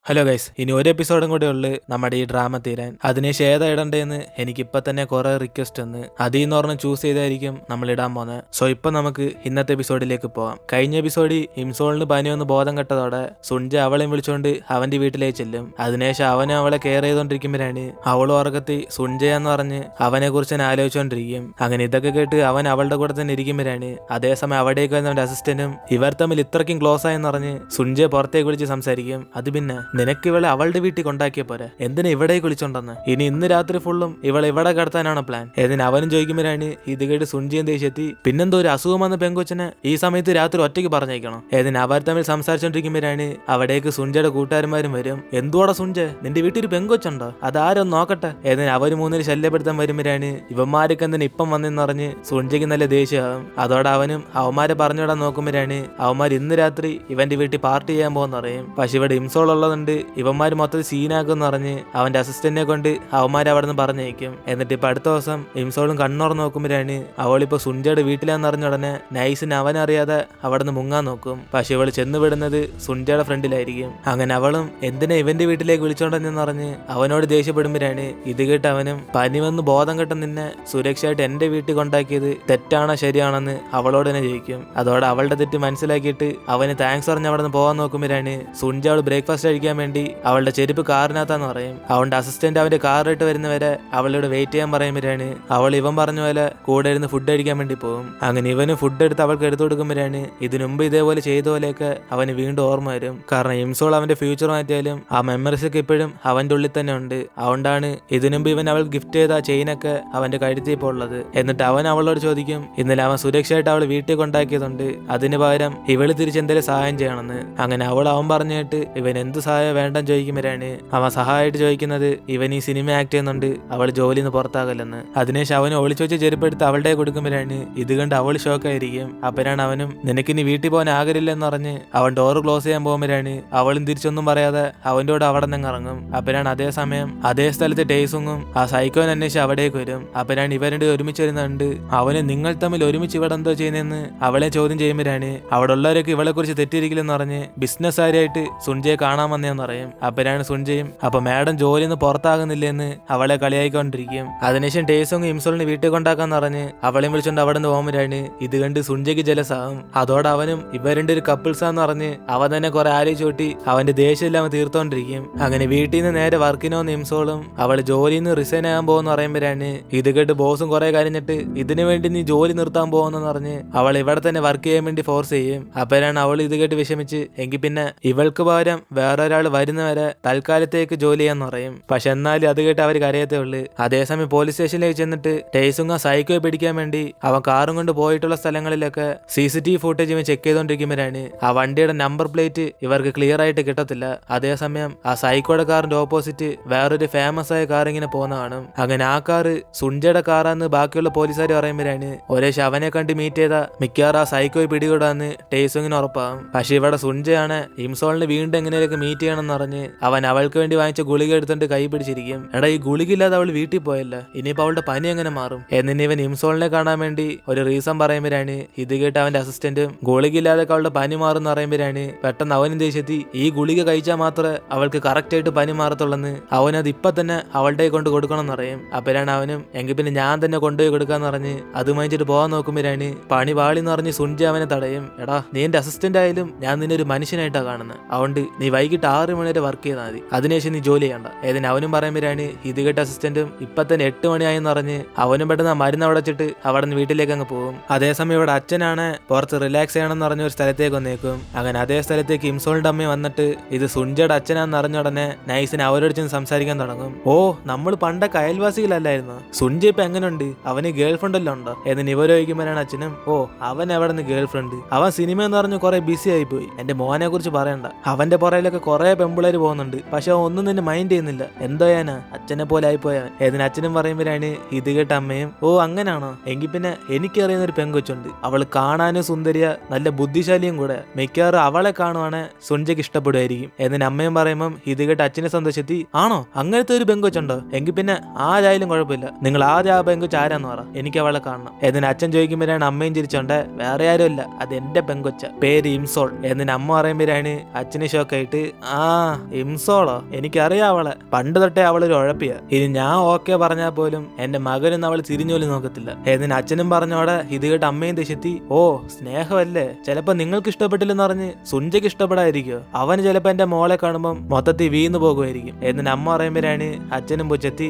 Hello guys, ഇനി ഒരു എപ്പിസോഡും കൂടെ ഉള്ളു നമ്മുടെ ഈ ഡ്രാമ തീരാൻ. അതിനുശേഷം ഏതാ ഇടണ്ടേന്ന് എനിക്കിപ്പോൾ തന്നെ കുറെ റിക്വസ്റ്റ് വന്ന് അതിൽ നിന്ന് പറഞ്ഞ് ചൂസ് ചെയ്തായിരിക്കും നമ്മൾ ഇടാൻ പോകുന്നത്. സോ ഇപ്പൊ നമുക്ക് ഇന്നത്തെ എപ്പിസോഡിലേക്ക് പോവാം. കഴിഞ്ഞ എപ്പിസോഡിൽ ഇംസോളിന് പനി വന്ന് ബോധം കെട്ടതോടെ സുൻജ അവളെയും വിളിച്ചുകൊണ്ട് അവന്റെ വീട്ടിലേക്ക് ചെല്ലും. അതിനുശേഷം അവനും അവളെ കെയർ ചെയ്തോണ്ടിരിക്കുമ്പോഴാണ് അവളും ഉറക്കത്തി സുൻജയെന്ന് പറഞ്ഞ് അവനെ കുറിച്ച് തന്നെ ആലോചിച്ചുകൊണ്ടിരിക്കും. അങ്ങനെ ഇതൊക്കെ കേട്ട് അവൻ അവളുടെ കൂടെ തന്നെ ഇരിക്കുമ്പോഴാണ് അതേസമയം അവിടേക്ക് വന്നവന്റെ അസിസ്റ്റന്റും ഇവർ തമ്മിൽ ഇത്രയ്ക്കും ക്ലോസ് ആയെന്ന് പറഞ്ഞ് സുൻജയെ പുറത്തേക്ക് വിളിച്ച് സംസാരിക്കും. അത് പിന്നെ നിനക്ക് ഇവളെ അവളുടെ വീട്ടിൽ കൊണ്ടാക്കിയ പോരെ, എന്തിനാ ഇവിടേക്ക് വിളിച്ചോണ്ടെന്ന്? ഇനി ഇന്ന് രാത്രി ഫുള്ളും ഇവളെ ഇവിടെ കിടത്താനാണ് പ്ലാൻ. ഏതിന് അവനും ചോദിക്കുമ്പോഴാണ് ഇത് കേട്ട് സുൻജിയും ദേഷ്യത്തി പിന്നെന്തോ ഒരു അസുഖം വന്ന പെങ്കൊച്ചിനെ ഈ സമയത്ത് രാത്രി ഒറ്റയ്ക്ക് പറഞ്ഞേക്കണം. ഏതിന് അവർ തമ്മിൽ സംസാരിച്ചോണ്ടിരിക്കുമ്പോഴാണ് അവിടേക്ക് സുൻജയുടെ കൂട്ടുകാരന്മാരും വരും. എന്തുവാടാ സുൻജ, നിന്റെ വീട്ടിൽ ഒരു പെങ്കൊച്ചുണ്ടോ? അതാരൊന്ന് നോക്കട്ടെ. ഏതിന് അവര് മൂന്നിന് ശല്യപ്പെടുത്താൻ വരുമ്പോഴാണ് ഇവന്മാരൊക്കെ എന്തിനാ ഇപ്പം വന്നെന്ന് പറഞ്ഞ് സുൻജയ്ക്ക് നല്ല ദേഷ്യമാകും. അതോടെ അവനും അവന്മാരെ പറഞ്ഞുവിടാൻ നോക്കുമ്പോഴാണ് അവന്മാർ ഇന്ന് രാത്രി ഇവന്റെ വീട്ടിൽ പാർട്ടി ചെയ്യാൻ പോകുന്ന പറയും. പക്ഷെ ഇവിടെ ഇംസോൾ ഉള്ളതുണ്ട് ഇവന്മാര് മൊത്തത്തിൽ സീനാക്കും പറഞ്ഞ് അവന്റെ അസിസ്റ്റന്റിനെ കൊണ്ട് അവന്മാരെ അവിടെ നിന്ന് പറഞ്ഞേക്കും. എന്നിട്ട് ഇപ്പൊ അടുത്ത ദിവസം ഇംസോളും കണ്ണോർന്ന് നോക്കുമ്പോഴാണ് അവളിപ്പോ സുൻജയുടെ വീട്ടിലാന്ന് അറിഞ്ഞ ഉടനെ നൈസിന് അവനറിയാതെ അവിടെ നിന്ന് മുങ്ങാൻ നോക്കും. പക്ഷെ ഇവള് ചെന്ന് വിടുന്നത് സുൻജയുടെ ഫ്രണ്ടിലായിരിക്കും. അങ്ങനെ അവളും എന്തിനാ ഇവന്റെ വീട്ടിലേക്ക് വിളിച്ചോണ്ടെന്ന് പറഞ്ഞ് അവനോട് ദേഷ്യപ്പെടുമ്പോഴാണ് ഇത് കേട്ട് അവനും പനി വന്ന് ബോധം കെട്ട നിന്നെ സുരക്ഷയായിട്ട് എന്റെ വീട്ടിൽ കൊണ്ടാക്കിയത് തെറ്റാണോ ശരിയാണെന്ന് അവളോട് തന്നെ ചോദിക്കും. അതോടെ അവളുടെ തെറ്റ് മനസ്സിലാക്കിയിട്ട് അവന് താങ്ക്സ് പറഞ്ഞ് അവിടെ നിന്ന് പോകാൻ നോക്കുമ്പോഴാണ് സുൻജ അവൾ ബ്രേക്ക്ഫാസ്റ്റ് കഴിക്കാൻ വേണ്ടി അവളുടെ ചെരുപ്പ് കാറിനകത്താന്ന് പറയും. അവളുടെ അസിസ്റ്റന്റ് അവന്റെ കാറിട്ട് വരുന്നവരെ അവളോട് വെയിറ്റ് ചെയ്യാൻ പറയുമ്പോഴാണ് അവൾ ഇവൻ പറഞ്ഞ പോലെ കൂടെ ഇരുന്ന് ഫുഡ് കഴിക്കാൻ വേണ്ടി പോകും. അങ്ങനെ ഇവന് ഫുഡ് എടുത്ത് അവൾക്ക് എടുത്തു കൊടുക്കുമ്പോഴാണ് ഇതിനു മുമ്പ് ഇതേപോലെ ചെയ്ത പോലെയൊക്കെ അവന് വീണ്ടും ഓർമ്മ വരും. കാരണം ഇംസോൾ അവന്റെ ഫ്യൂച്ചർ മാറ്റിയാലും ആ മെമ്മറീസ് ഒക്കെ ഇപ്പോഴും അവന്റെ ഉള്ളിൽ തന്നെ ഉണ്ട്. അതുകൊണ്ടാണ് ഇതിനുമുമ്പ് ഇവൻ അവൾ ഗിഫ്റ്റ് ചെയ്ത ചെയിനൊക്കെ അവന്റെ കഴുത്തിൽ ഇപ്പോൾ ഉള്ളത്. എന്നിട്ട് അവൻ അവളോട് ചോദിക്കും ഇന്നലെ അവൻ സുരക്ഷയായിട്ട് അവൾ വീട്ടിൽ കൊണ്ടാക്കിയതുണ്ട്, അതിന് പകരം ഇവള് തിരിച്ച് എന്തെങ്കിലും സഹായം ചെയ്യണമെന്ന്. അങ്ങനെ അവൻ പറഞ്ഞിട്ട് ഇവൻ എന്ത് സഹായം വേണ്ടെന്ന് ചോദിക്കുമ്പോഴാണ് അവൻ സഹായമായിട്ട് ചോദിക്കുന്നത് ഇവൻ ഈ സിനിമ ആക്ട് ചെയ്യുന്നുണ്ട് അവൾ ജോലിയിൽ നിന്ന് പുറത്താകല്ലെന്ന്. അതിനുശേഷം അവന് ഒളിച്ചു വെച്ച് ചെരുപ്പെടുത്ത് അവളുടെ കൊടുക്കുമ്പോഴാണ് ഇത് കണ്ട് അവൾ ഷോക്കായിരിക്കും. അപ്പോഴാണ് അവനും നിനക്കിനി വീട്ടിൽ പോകാൻ ആകരില്ലെന്ന് പറഞ്ഞ് അവൻ ഡോർ ക്ലോസ് ചെയ്യാൻ പോകുമ്പോഴാണ് അവളും തിരിച്ചൊന്നും പറയാതെ അവൻ്റെ കൂടെ അവിടെ നിന്ന് ഇറങ്ങും. അപ്പോഴാണ് അതേസമയം അതേ സ്ഥലത്ത് ടേസുങ്ങും ആ സൈക്കോനെ അന്വേഷിച്ച് അവിടേക്ക് വരും. അപ്പോഴാണ് ഇവരുടെ ഒരുമിച്ച് വരുന്നുണ്ട്. അവന് നിങ്ങൾ തമ്മിൽ ഒരുമിച്ച് ഇവിടെ എന്തോ ചെയ്യുന്നതെന്ന് അവളെ ചോദ്യം ചെയ്യുമ്പോഴാണ് അവിടെ ഉള്ളവരൊക്കെ ഇവളെ കുറിച്ച് തെറ്റിയിരിക്കില്ലെന്ന് പറഞ്ഞ് ബിസിനസ് ആരായിട്ട് സുൻജയെ കാണാൻ വന്നതെന്ന് പറയും. അപ്പോഴാണ് സുൻജയും അപ്പൊ മാഡം ജോലിന്ന് പുറത്താകുന്നില്ലെന്ന് അവളെ കളിയായിക്കൊണ്ടിരിക്കും. അതിനുശേഷം ടേസോങ് ഇംസോളിന് വീട്ടിൽ കൊണ്ടാക്കാന്ന് പറഞ്ഞ് അവളെയും വിളിച്ചോണ്ട് അവിടെ നിന്ന് പോകുമ്പോഴാണ് ഇത് കണ്ട് സുൻജയ്ക്ക് ജലസാകും. അതോടെ അവനും ഇവരുടെ ഒരു കപ്പിൾസാന്ന് പറഞ്ഞ് അവൻ തന്നെ കുറെ ആലോചിച്ചോട്ടി അവന്റെ ദേഷ്യമെല്ലാം തീർത്തോണ്ടിരിക്കും. അങ്ങനെ വീട്ടിൽ നിന്ന് നേരെ വർക്കിന് വന്ന ഇംസോളും അവൾ ജോലിയിൽ നിന്ന് റിസൈൻ ആകാൻ പോകുന്ന പറയുമ്പോഴാണ് ഇത് കേട്ട് ബോസും കുറെ കഴിഞ്ഞിട്ട് ഇതിനു വേണ്ടി നീ ജോലി നിർത്താൻ പോകുന്നെന്ന് പറഞ്ഞ് അവൾ ഇവിടെ തന്നെ വർക്ക് ചെയ്യാൻ വേണ്ടി ഫോഴ്സ് ചെയ്യും. അപ്പോഴാണ് അവൾ ഇത് കേട്ട് വിഷമിച്ച് എങ്കിൽ പിന്നെ ഇവൾക്ക് പകരം വേറൊരാൾ വരുന്നവരെ തൽക്കാലത്തേക്ക് ജോലി ചെയ്യാന്ന് പറയും. പക്ഷെ എന്നാലും അത് കേട്ട് അവർ കരയത്തേ ഉള്ളു. അതേസമയം പോലീസ് സ്റ്റേഷനിലേക്ക് ചെന്നിട്ട് ടേസുങ്ങ സൈക്കോയെ പിടിക്കാൻ വേണ്ടി അവൻ കാറും കൊണ്ട് പോയിട്ടുള്ള സ്ഥലങ്ങളിലൊക്കെ CCTV ഫുട്ടേജ് ഇവൻ ചെക്ക് ചെയ്തോണ്ടിരിക്കുമ്പോഴാണ് ആ വണ്ടിയുടെ നമ്പർ പ്ലേറ്റ് ഇവർക്ക് ക്ലിയർ ആയിട്ട് കിട്ടത്തില്ല. അതേസമയം ആ സൈക്കോയുടെ കാറിന്റെ ഓപ്പോസിറ്റ് വേറൊരു ഫേമസ് ആയ കാർ ഇങ്ങനെ പോകുന്ന കാണും. അങ്ങനെ ആ കാറ് സുൻജയുടെ കാറാന്ന് ബാക്കിയുള്ള പോലീസുകാർ പറയുമ്പോഴാണ് ഒരേ അവനെ കണ്ട് മീറ്റ് ചെയ്ത മിക്കവാറും ആ സൈക്കോയെ പിടികൂടാന്ന് ടേസുങ്ങിന് ഉറപ്പാകും. പക്ഷെ ഇവിടെ സുൻജയാണ് ഇംസോളിന് വീണ്ടും എങ്ങനെയൊക്കെ മീറ്റ് ചെയ്യണമെന്ന് പറഞ്ഞ് അവൻ അവൾക്ക് വേണ്ടി വാങ്ങിച്ച ഗുളിക എടുത്തോണ്ട് കൈ പിടിച്ചിരിക്കും. എടാ ഈ ഗുളിക ഇല്ലാതെ അവൾ വീട്ടിൽ പോയല്ല, ഇനിയിപ്പോ അവളുടെ പനി എങ്ങനെ മാറും എന്നിന് ഇവൻ ഇംസോളിനെ കാണാൻ വേണ്ടി ഒരു റീസൺ പറയുമ്പോഴാണ് ഇത് കേട്ട് അവന്റെ അസിസ്റ്റന്റും ഗുളിക ഇല്ലാതെ അവളുടെ പനി മാറും എന്ന് പറയുമ്പോഴാണ് പെട്ടെന്ന് അവനും ദേഷ്യത്തി ഈ ഗുളിക കഴിച്ചാൽ മാത്രമേ അവൾക്ക് കറക്റ്റ് ആയിട്ട് പനി മാറത്തുള്ളെന്ന് അവനത് ഇപ്പൊ തന്നെ അവളുടെ കൊണ്ട് കൊടുക്കണം എന്ന് പറയും. അപ്പോഴാണ് അവനും എങ്കിൽ പിന്നെ ഞാൻ തന്നെ കൊണ്ടുപോയി കൊടുക്കാന്ന് പറഞ്ഞ് അത് വാങ്ങിച്ചിട്ട് പോകാൻ നോക്കുമ്പോഴാണ് പണി പാളിന്ന് പറഞ്ഞ് സുൻജ അവനെ തടയും. എടാ നീ എന്റെ അസിസ്റ്റന്റ് ആയാലും ഞാൻ നിന്നെ ഒരു മനുഷ്യനായിട്ടാണ് കാണുന്നത്, അതുകൊണ്ട് നീ വൈകിട്ട് 6 മണി വരെ വർക്ക് ചെയ്താൽ മതി, അതിനുശേഷം നീ ജോലി ചെയ്യണ്ട. ഏതിന് അവനും പറയുമ്പോഴാണ് ഇത് കേട്ട അസിസ്റ്റന്റും ഇപ്പൊ തന്നെ 8 മണിയായെന്ന് പറഞ്ഞ് അവനും പെട്ടെന്ന് ആ മരുന്ന് അവിടെ വെച്ചിട്ട് അവിടെ നിന്ന് വീട്ടിലേക്ക് അങ്ങ് പോകും. അതേസമയം ഇവിടെ അച്ഛനാണ് പുറത്ത് റിലാക്സ് ചെയ്യണമെന്ന് പറഞ്ഞ ഒരു സ്ഥലത്തേക്ക് വന്നേക്കും. അങ്ങനെ അതേ സ്ഥലത്തേക്ക് ഇംസോളിന്റെ അമ്മ വന്നിട്ട് ഇത് സുൻജയുടെ അച്ഛനാന്ന് അറിഞ്ഞ ഉടനെ നൈസിന് അവരോട് ചെന്ന് സംസാരിക്കാൻ തുടങ്ങും. ഓ നമ്മൾ പണ്ടൊക്കെ അയൽവാസികളല്ലായിരുന്നു, സുൻജ ഇപ്പൊ എങ്ങനെയുണ്ട്, അവന് ഗേൾ ഫ്രണ്ട് എല്ലാം ഉണ്ടോ എന്ന് ഇവർ ചോദിക്കുമ്പോഴാണ് അച്ഛനും ഓ അവൻ എവിടെ നിന്ന് ഗേൾ ഫ്രണ്ട്, അവൻ സിനിമ എന്ന് പറഞ്ഞ് കുറെ ബിസി ആയി പോയി, എന്റെ മോനെ കുറിച്ച് പറയണ്ട, അവന്റെ പുറയിലൊക്കെ കുറെ പെമ്പിള്ളേര് പോകുന്നുണ്ട്, പക്ഷെ അവൻ ഒന്നും നിന്നെ മൈൻഡ് ചെയ്യുന്നില്ല, എന്തോ ഞാനാ അച്ഛനെ പോലെ ആയിപ്പോയവൻ. ഏതിന് അച്ഛനും പറയുമ്പോഴാണ് ഇത് കേട്ട അമ്മയും ഓ അങ്ങനാണോ, എങ്കിൽ പിന്നെ എനിക്കറിയുന്ന ഒരു പെങ്കൊച്ചുണ്ട്, അവള് കാണാനും സുന്ദരിയ നല്ല ബുദ്ധിശാലിയും കൂടെ, മിക്കവാറും അവളെ കാണുവാണ് സുൻജയ്ക്ക് ഇഷ്ടപ്പെടുമായിരിക്കും എന്നിന് അമ്മയും പറയുമ്പം ഇത് കേട്ട് അച്ഛനെ സന്തോഷത്തി ആണോ അങ്ങനത്തെ ഒരു പെങ്കൊച്ചുണ്ടോ, എങ്കിൽ പിന്നെ ആരായാലും കുഴപ്പമില്ല, നിങ്ങൾ ആദ്യം ആ പെങ്കൊച്ച് ആരാന്ന് പറ, എനിക്ക് അവളെ കാണണം. എന്നിന് അച്ഛൻ ചോദിക്കുമ്പോഴാണ് അമ്മയും ചിരിച്ചോണ്ട് വേറെ ആരും അല്ല, അത് എന്റെ പെങ്കൊച്ച, പേര് ഇംസോൾ എന്നിന് അമ്മ പറയുമ്പോഴാണ് അച്ഛന് ഷോക്കായിട്ട് ആ ഇംസോളോ? എനിക്കറിയാം അവളെ, പണ്ട് തൊട്ടേ അവളൊരു ഉഴപ്പിയ. ഇനി ഞാൻ ഓക്കെ പറഞ്ഞാൽ പോലും എന്റെ മകനൊന്നും അവൾ തിരിഞ്ഞോലും നോക്കത്തില്ല. എന്നിന് അച്ഛനും പറഞ്ഞോടെ ഇത് കേട്ട് അമ്മയും ദേഷ്യത്തി, ഓ സ്നേഹമല്ലേ, ചിലപ്പോ നിങ്ങൾക്ക് ഇഷ്ടപ്പെട്ടില്ലെന്ന് പറഞ്ഞ് സുഞ്ചയ്ക്ക് ഇഷ്ടപ്പെടാതിരിക്കോ? അവന് ചിലപ്പോ എന്റെ മോളെ കാണുമ്പോൾ മൊത്തത്തിൽ വീന്നു പോകുമായിരിക്കും. എന്നിന് അമ്മ പറയുമ്പോഴാണ് അച്ഛനും പുച്ചത്തി,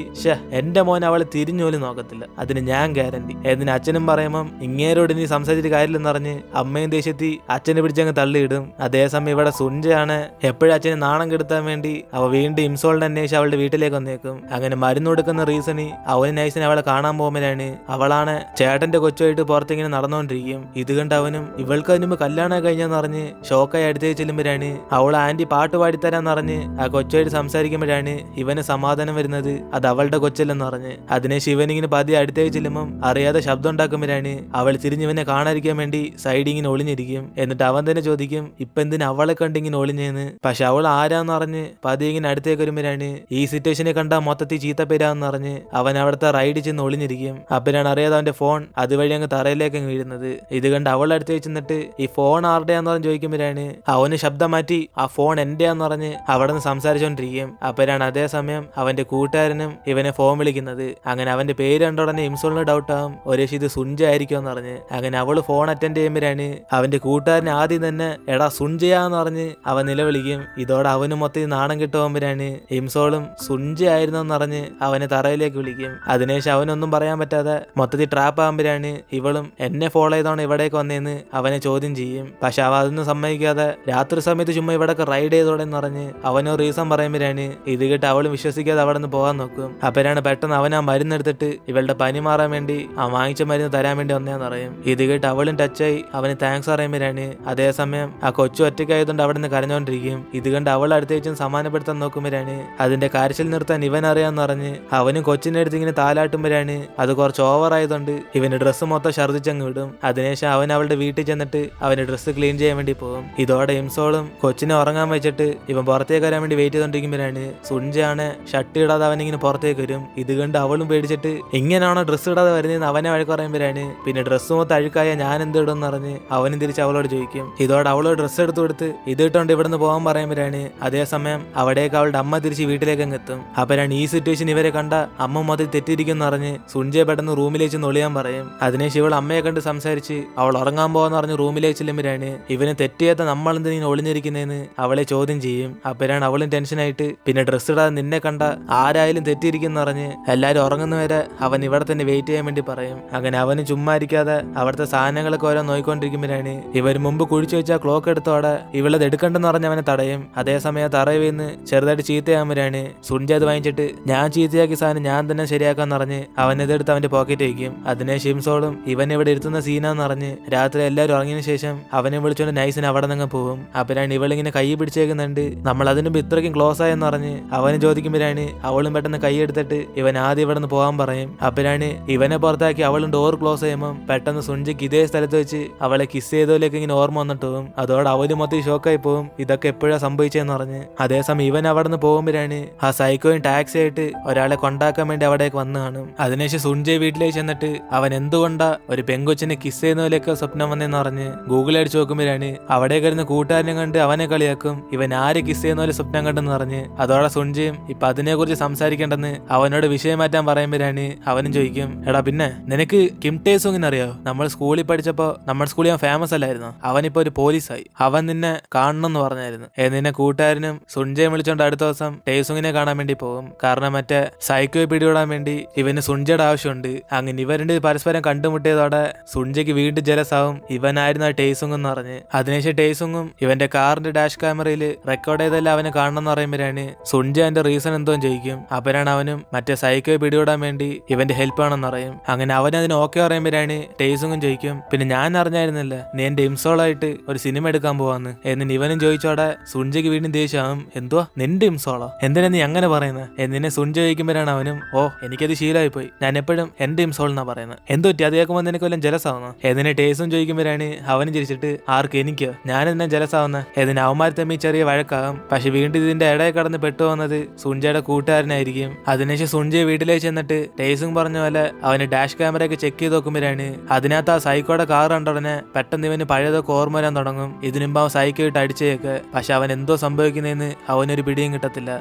എന്റെ മോൻ അവളെ തിരിഞ്ഞോലും നോക്കത്തില്ല, അതിന് ഞാൻ ഗ്യാരണ്ടി. എന്നിന് അച്ഛനും പറയുമ്പം ഇങ്ങേരോട് ഇനി സംസാരിച്ചിട്ട് കാര്യമില്ലെന്ന് പറഞ്ഞ് അമ്മയും ദേഷ്യത്തി അച്ഛനെ പിടിച്ചങ്ങ് തള്ളിയിടും. അതേസമയം ഇവിടെ സുഞ്ചയാണ് എപ്പോഴും അച്ഛനെ നാണം കെടുത്താൻ വേണ്ടി അവ വീണ്ടും ഇംസോളിനെ അന്വേഷിച്ച് അവളുടെ വീട്ടിലേക്ക് വന്നേക്കും. അങ്ങനെ മരുന്ന് കൊടുക്കുന്ന റീസണി അവന് നൈസിനെ അവളെ കാണാൻ പോകുമ്പോഴാണ് അവളാണ് ചേട്ടന്റെ കൊച്ചുമായിട്ട് പുറത്തിങ്ങനെ നടന്നുകൊണ്ടിരിക്കും. ഇത് കണ്ട് അവനും ഇവൾക്ക് അതിനുമ്പ് കല്യാണം കഴിഞ്ഞെന്ന് പറഞ്ഞ് ഷോക്കായി അടുത്തേക്ക് ചെല്ലുമ്പോഴാണ് അവൾ ആന്റി പാട്ട് പാടിത്തരാന്ന് പറഞ്ഞ് ആ കൊച്ചുമായിട്ട് സംസാരിക്കുമ്പോഴാണ് ഇവന് സമാധാനം വരുന്നത് അത് അവളുടെ കൊച്ചല്ലെന്ന് പറഞ്ഞ്. അതിനെ ശിവനിങ്ങനെ പതിയെ അടുത്തേക്ക് ചെല്ലുമ്പം അറിയാതെ ശബ്ദം ഉണ്ടാക്കുമ്പോഴാണ് അവൾ തിരിഞ്ഞിവനെ കാണാതിരിക്കാൻ വേണ്ടി സൈഡ് ഇങ്ങനെ ഒളിഞ്ഞിരിക്കും. എന്നിട്ട് അവൻ തന്നെ ചോദിക്കും ഇപ്പൊ എന്തിനാ അവളെ കണ്ട് ഇങ്ങനെ ഒളിഞ്ഞെന്ന്. പക്ഷെ അവൾ ആരാന്ന് പറഞ്ഞ് പതിയെ ഇങ്ങനെ അടുത്തേക്ക് വരുമ്പോഴാണ് ഈ സിറ്റുവേഷനെ കണ്ടാൽ മൊത്തത്തിൽ ചീത്തപ്പേരാന്ന് പറഞ്ഞ് അവൻ അവിടുത്തെ റൈഡിൽ ചെന്ന് ഒളിഞ്ഞിരിക്കും. അപ്പോഴാണ് അറിയാതെ അവന്റെ ഫോൺ അതുവഴി അങ്ങ് തറയിലേക്ക് അങ്ങ് വീഴുന്നത്. ഇത് കണ്ട് അവൾ അടുത്തേക്ക് ചെന്നിട്ട് ഈ ഫോൺ ആരുടെയാന്ന് പറഞ്ഞ് ചോദിക്കുമ്പോഴാണ് അവന് ശബ്ദം മാറ്റി ആ ഫോൺ എന്റെയാന്ന് പറഞ്ഞ് അവിടെ നിന്ന് സംസാരിച്ചോണ്ടിരിക്കും. അപ്പോഴാണ് അതേസമയം അവന്റെ കൂട്ടുകാരനും ഇവനെ ഫോൺ വിളിക്കുന്നത്. അങ്ങനെ അവന്റെ പേര് കണ്ട ഉടനെ ഇംസോളിന് ഡൗട്ട് ആവും ഒരേശ് ഇത് സുഞ്ച ആയിരിക്കുമെന്ന് പറഞ്ഞ്. അങ്ങനെ അവള് ഫോൺ അറ്റൻഡ് ചെയ്യുമ്പോഴാണ് അവന്റെ കൂട്ടുകാരൻ ആദ്യം തന്നെ എടാ സുഞ്ചയാന്ന് പറഞ്ഞ് അവൻ നിലവിളിക്കും. ഇതോടെ അവന് മൊത്തം നാണം കിട്ടുമ്പോഴാണ് ഇംസോളും സുഞ്ച ആയിരുന്നു എന്ന് പറഞ്ഞ് അവനെ തറയിലേക്ക് വിളിക്കും. അതിനുശേഷം അവനൊന്നും പറയാൻ പറ്റാതെ മൊത്തത്തിൽ ട്രാപ്പ് ആകുമ്പോഴാണ് ഇവളും എന്നെ ഫോളോ ചെയ്തോണ്ട് ഇവിടേക്ക് വന്നേന്ന് അവനെ ചോദ്യം ചെയ്യും. പക്ഷെ അവ അതൊന്നും സമ്മതിക്കാതെ രാത്രി സമയത്ത് ചുമ്മാ ഇവിടൊക്കെ റൈഡ് ചെയ്തോടെന്ന് പറഞ്ഞ് അവനോ റീസൺ പറയുമ്പോഴാണ് ഇത് കേട്ട് അവളും വിശ്വസിക്കാതെ അവിടെ നിന്ന് പോകാൻ നോക്കും. അപ്പോഴാണ് പെട്ടെന്ന് അവൻ ആ മരുന്നെടുത്തിട്ട് ഇവളുടെ പനി മാറാൻ വേണ്ടി ആ വാങ്ങിച്ച മരുന്ന് തരാൻ വേണ്ടി വന്നേന്ന് പറയും. ഇത് കേട്ട് അവളും ടച്ചായി അവന് താങ്ക്സ് പറയുമ്പോഴാണ് അതേസമയം ആ കൊച്ചു ഒറ്റയ്ക്കായതുകൊണ്ട് അവിടെ നിന്ന് കരഞ്ഞോണ്ടിരിക്കും. ഇത് കണ്ട് അവൾ അടുത്തേച്ചും സമാനപ്പെടുത്താൻ നോക്കുമ്പോഴാണ് അതിന്റെ കരച്ചിൽ നിർത്താൻ ഇവൻ അറിയാന്ന് പറഞ്ഞ് അവനും കൊച്ചിന്റെ അടുത്ത് ഇങ്ങനെ താലാട്ടുമ്പോഴാണ് അത് കുറച്ച് ഓവർ ആയതുകൊണ്ട് ഇവന് ഡ്രസ്സ് മൊത്തം ഛർദ്ദിച്ചങ്ങ് വിടും. അതിനുശേഷം അവൻ അവളുടെ വീട്ടിൽ ചെന്നിട്ട് അവന് ഡ്രസ്സ് ക്ലീൻ ചെയ്യാൻ വേണ്ടി പോകും. ഇതോടെ ഇംസോളും കൊച്ചിനെ ഉറങ്ങാൻ വെച്ചിട്ട് ഇവൻ പുറത്തേക്ക് വരാൻ വേണ്ടി വെയിറ്റ് ചെയ്തോണ്ടിരിക്കുമ്പോഴാണ് സുഞ്ചയാണ് ഷർട്ട് ഇടാതെ അവനിങ്ങനെ പുറത്തേക്ക് വരും. ഇത് കണ്ട് അവളും പേടിച്ചിട്ട് ഇങ്ങനെയാണോ ഡ്രസ്സ് ഇടാതെ വരുന്നതെന്ന് അവനെ വഴക്ക് പറയുമ്പോഴാണ് പിന്നെ ഡ്രസ്സ് മൊത്തം അഴുക്കായ ഞാൻ എന്ത് ഇടുമെന്ന് പറഞ്ഞ് അവനും തിരിച്ച് അവളോട് ചോദിക്കും. ഇതോടെ അവളോട് ഡ്രസ്സ് എടുത്തു കൊടുത്ത് ഇത് ഇട്ടോണ്ട് ഇവിടുന്ന് പോകാൻ പറയുമ്പോഴാണ് അതേസമയം അവിടേക്ക് അവളുടെ അമ്മ തിരിച്ച് വീട്ടിലേക്ക് അങ്ങ് എത്തും. അപ്പോഴാണ് ഈ സിറ്റുവേഷൻ ഇവരെ കണ്ട അമ്മ മൊത്തം തെറ്റിയിരിക്കും പറഞ്ഞ് സുഞ്ചയെ പെട്ടെന്ന് റൂമിലേക്ക് ഒളിയാൻ പറയും. അതിനുശേഷം ഇവൾ അമ്മയെ കണ്ട് സംസാരിച്ച് അവൾ ഉറങ്ങാൻ പോകാന്ന് പറഞ്ഞ് റൂമിലേക്ക് ചെല്ലുമ്പോഴാണ് ഇവന് തെറ്റിയാത്ത നമ്മളെന്തിനെ ഒളിഞ്ഞിരിക്കുന്നതെന്ന് അവളെ ചോദ്യം ചെയ്യും. അപ്പോഴാണ് അവളും ടെൻഷനായിട്ട് പിന്നെ ഡ്രസ്സ് ഇടാതെ നിന്നെ കണ്ട ആരായാലും തെറ്റിയിരിക്കുന്ന പറഞ്ഞ് എല്ലാരും ഉറങ്ങുന്നവരെ അവൻ ഇവിടെ തന്നെ വെയിറ്റ് ചെയ്യാൻ വേണ്ടി പറയും. അങ്ങനെ അവന് ചുമ്മാ ഇരിക്കാതെ അവിടുത്തെ സാധനങ്ങളൊക്കെ ഓരോ നോയിക്കൊണ്ടിരിക്കുമ്പോഴാണ് ഇവർ മുമ്പ് കുഴിച്ചു വെച്ച ക്ലോക്ക് എടുത്തോടെ ഇവളത് എടുക്കണ്ടെന്ന് പറഞ്ഞ് അവനെ തടയും. അതേസമയം തറയുവെന്ന് ചെറുതായിട്ട് ചീത്തയാകുമ്പോഴാണ് സുഞ്ച അത് വാങ്ങിച്ചിട്ട് ഞാൻ ചീത്തയാക്കിയ സാധനം ഞാൻ തന്നെ ശരിയാക്കാന്ന് പറഞ്ഞ് അവൻ ഇതെടുത്ത് അവന്റെ പോക്കറ്റ് വയ്ക്കും. അതിനെ ഷിംസോളും ഇവൻ ഇവിടെ ഇരുത്തുന്ന സീനാന്ന് പറഞ്ഞ് രാത്രി എല്ലാവരും ഉറങ്ങിയതിനു ശേഷം അവനെ വിളിച്ചുകൊണ്ട് നൈസിന് അവിടെ നിന്ന് പോകും. അപ്പോഴാണ് ഇവളിങ്ങനെ കൈ പിടിച്ചേക്കുന്നുണ്ട് നമ്മൾ അതിന് മുമ്പ് ഇത്രയ്ക്കും ക്ലോസ് ആയെന്ന് പറഞ്ഞ് അവന് ചോദിക്കുമ്പോഴാണ് അവളും പെട്ടെന്ന് കൈ എടുത്തിട്ട് ഇവൻ ആദ്യം ഇവിടെ നിന്ന് പോകാൻ പറയും. അപ്പോഴാണ് ഇവനെ പുറത്താക്കി അവളും ഡോർ ക്ലോസ് ചെയ്യുമ്പോൾ പെട്ടെന്ന് സുഞ്ചിക്ക് ഇതേ സ്ഥലത്ത് വെച്ച് അവളെ കിസ് ചെയ്തതിലേക്ക് ഇങ്ങനെ ഓർമ്മ വന്നിട്ട് പോകും. അതോടെ അവന് മൊത്തം ഷോക്കായി പോകും ഇതൊക്കെ എപ്പോഴാണ് സംഭവിച്ചതെന്ന് പറഞ്ഞ്. അതേസമയം ഇവൻ അവിടെ നിന്ന് പോകുമ്പോഴാണ് ആ സൈക്കോയും ടാക്സി ആയിട്ട് ഒരാളെ കൊണ്ടാക്കാൻ വേണ്ടി അവിടേക്ക് വന്ന് കാണും. അതിനുശേഷം സുഞ്ചയെ വീട്ടിലേക്ക് ചെന്നിട്ട് അവൻ എന്തുകൊണ്ടാ ഒരു പെങ്കൊച്ചിനെ കിസ് ചെയ്യുന്നതിലേക്ക് സ്വപ്നം വന്നെന്ന് പറഞ്ഞ് ഗൂഗിൾ അടിച്ച് നോക്കുമ്പോഴാണ് അവിടെ വരുന്ന കൂട്ടുകാരനെ കണ്ട് അവനെ കളിയാക്കും ഇവൻ ആര് കിസ് ചെയ്യുന്ന പോലെ സ്വപ്നം കണ്ടെന്ന് പറഞ്ഞ്. അതോടെ സുഞ്ചയും ഇപ്പൊ അതിനെക്കുറിച്ച് സംസാരിക്കേണ്ടെന്ന് അവനോട് വിഷയം മാറ്റാൻ പറയുമ്പോഴാണ് അവനും ചോദിക്കും എടാ പിന്നെ നിനക്ക് കിം ടേ സോങ്ങിനെ അറിയോ? നമ്മൾ സ്കൂളിൽ പഠിച്ചപ്പോ നമ്മുടെ സ്കൂളിൽ അവൻ ഫേമസ് അല്ലായിരുന്നു, അവനിപ്പോ ഒരു പോലീസായി, അവൻ നിന്നെ കാണണം എന്ന് പറഞ്ഞായിരുന്നു. നിന്നെ കൂട്ടുകാരനും സുഞ്ചയെ വിളിച്ചോണ്ട് അടുത്ത ദിവസം ടേസുങ്ങിനെ കാണാൻ വേണ്ടി പോകും. കാരണം മറ്റേ സൈക്കോയെ പിടികൂടാൻ വേണ്ടി ഇവന് സുഞ്ചയുടെ ആവശ്യമുണ്ട്. അങ്ങനെ ഇവരുടെ പരസ്പരം കണ്ടുമുട്ടിയതോടെ സുഞ്ചയ്ക്ക് വീണ്ടും ജലസാവും ഇവനായിരുന്നു ആ ടേസുങ് എന്ന് പറഞ്ഞ്. അതിനുശേഷം ടേസുങ്ങും ഇവന്റെ കാറിന്റെ ഡാഷ് ക്യാമറയിൽ റെക്കോർഡ് ചെയ്തെല്ലാം അവനെ കാണണം എന്ന് പറയുമ്പോഴാണ് സുഞ്ച അതിന്റെ റീസൺ എന്തോ ചോദിക്കും. അപ്പോഴാണ് അവനും മറ്റേ സൈക്കോയെ പിടികൂടാൻ വേണ്ടി ഇവന്റെ ഹെൽപ്പ് ആണെന്ന് പറയും. അങ്ങനെ അവൻ അതിന് ഓക്കെ പറയുമ്പോഴാണ് ടേസുങ്ങും ചോദിക്കും പിന്നെ ഞാൻ അറിഞ്ഞായിരുന്നില്ല നീ എന്റെ ഇംസോളായിട്ട് ഒരു സിനിമ എടുക്കാൻ പോവാന്ന്. എന്നിന് ഇവനും ചോദിച്ചോടെ സുഞ്ചയ്ക്ക് വീണ്ടും ദേഷ്യം എന്തുവാ നിന്റെ ഇംസോളോ, എന്തിനാ നീ അങ്ങനെ പറയുന്നത് എന്നിനെ സുഞ്ച ചോദിക്കുമ്പോഴാണ് അവനും ഓ എനിക്കത് ശീലമായി പോയി, ഞാൻ എപ്പോഴും എന്റെ ഇംസോൾ എന്നാ പറയുന്നത്, എന്തൊറ്റി അത് കേൾക്കുമ്പോൾ നിനക്ക് വല്ലതും ജലസാവുന്നു. എന്നിനെ ടേസും ചോദിക്കുമ്പോഴാണ് അവനും ചിരിച്ചിട്ട് ആർക്ക് എനിക്കോ, ഞാനെന്നെ ജലസാവുന്ന. എന്നിന് അവന്മാർ തമ്മിൽ ചെറിയ വഴക്കാകും. പക്ഷെ വീണ്ടും ഇതിന്റെ ഇടയിൽ കടന്ന് പെട്ടുപോകുന്നത് സുഞ്ചയുടെ കൂട്ടുകാരനായിരിക്കും. അതിനുശേഷം സുഞ്ചയെ വീട്ടിലേക്ക് ചെന്നിട്ട് ടേസും പറഞ്ഞ പോലെ അവന് ഡാഷ് ക്യാമറയൊക്കെ ചെക്ക് ചെയ്ത് നോക്കുമ്പോഴാണ് അതിനകത്ത് ആ സൈക്കോയുടെ കാർ കണ്ട ഉടനെ പെട്ടെന്ന് ഇവന് പഴയതൊക്കെ ഓർമ്മ വരാൻ തുടങ്ങും. ഇതിനുമ്പ് അവൻ സൈക്കോ ഇട്ട് അടിച്ചേക്ക്. പക്ഷെ അവൻ എന്തോ എന്തോ സംഭവിക്കുന്നതെന്ന് അവനൊരു പിടിയും കിട്ടത്തില്ല.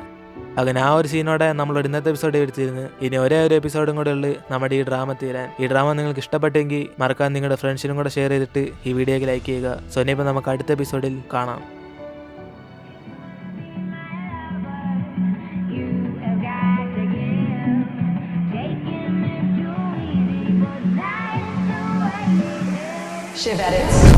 അങ്ങനെ ആ ഒരു സീനോടെ നമ്മളോട് ഇന്നത്തെ എപ്പിസോഡ് എടുത്തിരുന്നു. ഇനി ഒരേ ഒരു എപ്പിസോഡും കൂടെ ഉള്ളു നമ്മുടെ ഈ ഡ്രാമ തീരാൻ. ഈ ഡ്രാമ നിങ്ങൾക്ക് ഇഷ്ടപ്പെട്ടെങ്കിൽ മറക്കാൻ നിങ്ങളുടെ ഫ്രണ്ട്സിനും കൂടെ ഷെയർ ചെയ്തിട്ട് ഈ വീഡിയോക്ക് ലൈക്ക് ചെയ്യുക. സോ ഇനിയിപ്പോൾ നമുക്ക് അടുത്ത എപ്പിസോഡിൽ കാണാം. Shiv edits.